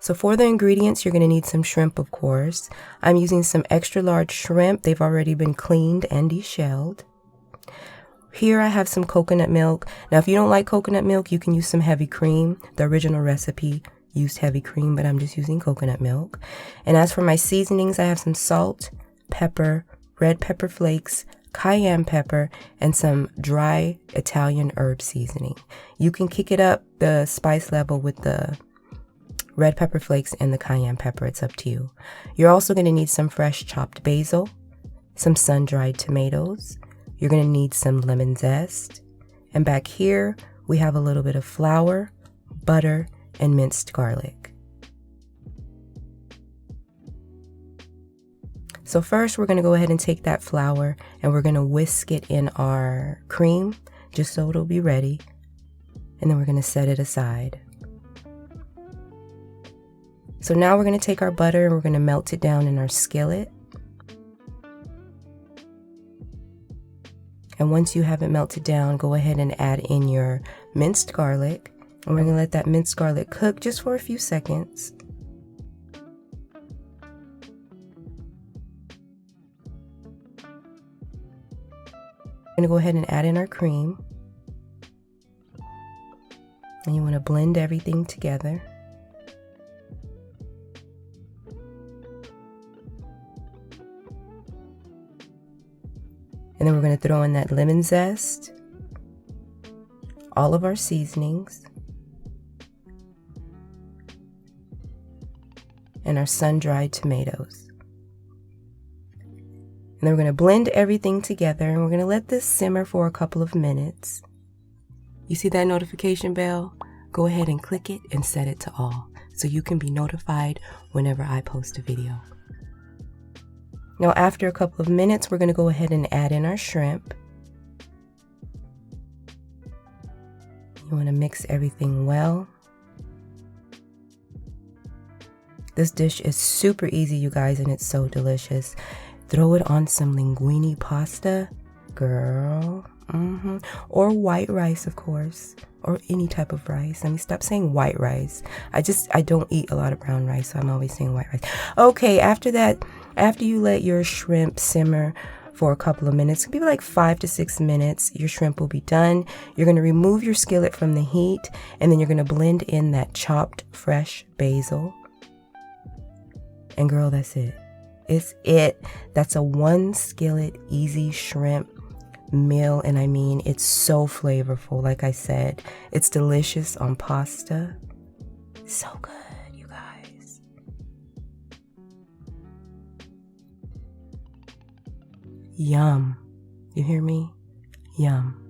So for the ingredients, you're going to need some shrimp, of course. I'm using some extra large shrimp. They've already been cleaned and deshelled. Here I have some coconut milk. Now, if you don't like coconut milk, you can use some heavy cream. The original recipe used heavy cream, but I'm just using coconut milk. And as for my seasonings, I have some salt, pepper, red pepper flakes, cayenne pepper, and some dry Italian herb seasoning. You can kick it up the spice level with the red pepper flakes and the cayenne pepper. It's up to you. You're also going to need some fresh chopped basil, some sun-dried tomatoes. You're going to need some lemon zest. And back here, we have a little bit of flour, butter, and minced garlic. So first, we're going to go ahead and take that flour and we're going to whisk it in our cream just so it'll be ready. And then we're going to set it aside. So now we're going to take our butter and we're going to melt it down in our skillet. And once you have it melted down, go ahead and add in your minced garlic. And we're going to let that minced garlic cook just for a few seconds. We're going to go ahead and add in our cream. And you want to blend everything together. And then we're going to throw in that lemon zest, all of our seasonings, and our sun-dried tomatoes. And then we're going to blend everything together and we're going to let this simmer for a couple of minutes. You see that notification bell? Go ahead and click it and set it to all so you can be notified whenever I post a video. Now, after a couple of minutes, we're going to go ahead and add in our shrimp. You want to mix everything well. This dish is super easy, you guys, and it's so delicious. Throw it on some linguine pasta, girl. Or white rice, of course, or any type of rice. I mean, stop saying white rice. I don't eat a lot of brown rice, so I'm always saying white rice. Okay, after that, after you let your shrimp simmer for a couple of minutes, it could be like 5 to 6 minutes, your shrimp will be done. You're going to remove your skillet from the heat, and then you're going to blend in that chopped fresh basil. And girl, that's it. It's it. That's a 1 skillet easy shrimp meal, and I mean, it's so flavorful. Like I said, it's delicious on pasta. So good, you guys. Yum. You hear me? Yum.